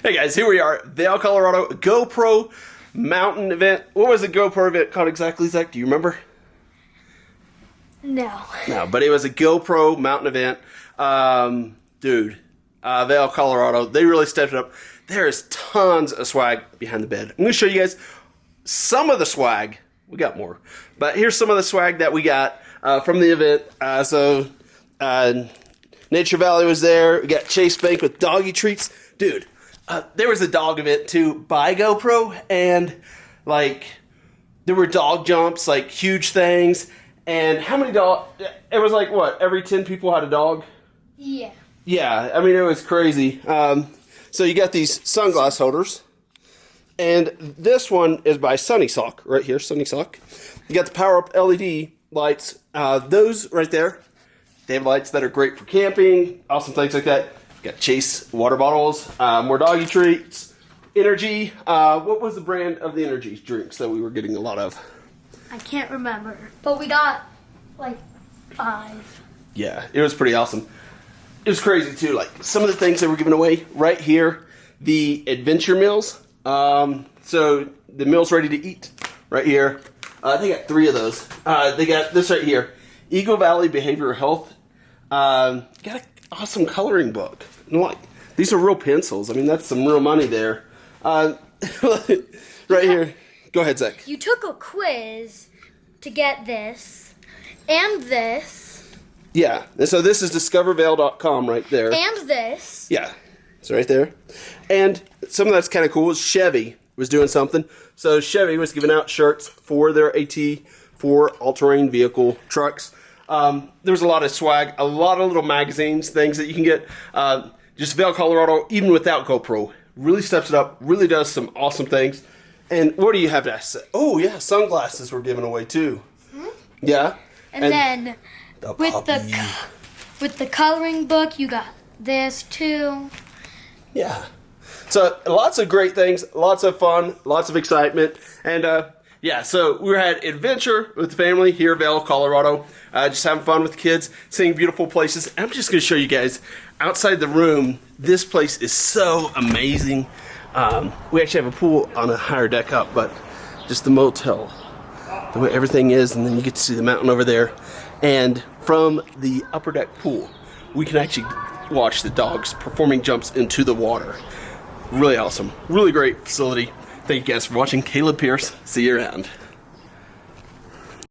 Hey guys, here we are, Vail, Colorado, GoPro mountain event. What was the GoPro event called exactly, Zach? Do you remember? No. No, but it was a GoPro mountain event. Dude, Vail, Colorado, they really stepped it up. There's tons of swag behind the bed. I'm going to show you guys some of the swag. We got more. But here's some of the swag that we got from the event. Nature Valley was there. We got Chase Bank with doggy treats. Dude, there was a dog event too by GoPro, and like there were dog jumps, like huge things. And how many dogs? It was like what? Every 10 people had a dog? Yeah. Yeah, I mean it was crazy. So you got these sunglass holders, and this one is by Sunny Sock right here. Sunny Sock. You got the power up LED lights. Those right there. They have lights that are great for camping, awesome things like that. Got Chase water bottles, more doggy treats, energy. What was the brand of the energy drinks that we were getting a lot of? I can't remember, but we got like 5. Yeah, it was pretty awesome. It was crazy too. Like some of the things that were given away right here, the adventure meals. So the meals ready to eat right here. They got 3 of those. They got this right here, Eagle Valley Behavioral Health. Got an awesome coloring book. And like, these are real pencils. I mean, that's some real money there. Right here. Go ahead, Zach. You took a quiz to get this and this. Yeah. And so this is discovervail.com right there. And this. Yeah. It's right there. And some of that's kind of cool is Chevy was doing something. So Chevy was giving out shirts for their AT4 all-terrain vehicle trucks. There was a lot of swag, a lot of little magazines, things that you can get. Just Vail, Colorado, even without GoPro, really steps it up, really does some awesome things. And what do you have to say? Oh, yeah, sunglasses were given away, too. Hmm? Yeah. And then with the coloring book, you got this, too. Yeah. So lots of great things, lots of fun, lots of excitement. And, yeah, so we had adventure with the family here in Vail, Colorado. Just having fun with the kids, seeing beautiful places. I'm just going to show you guys outside the room. This place is so amazing. We actually have a pool on a higher deck up, but just the motel, the way everything is, and then you get to see the mountain over there. And from the upper deck pool, we can actually watch the dogs performing jumps into the water. Really awesome. Really great facility. Thank you guys for watching. Caleb Pierce. See you around.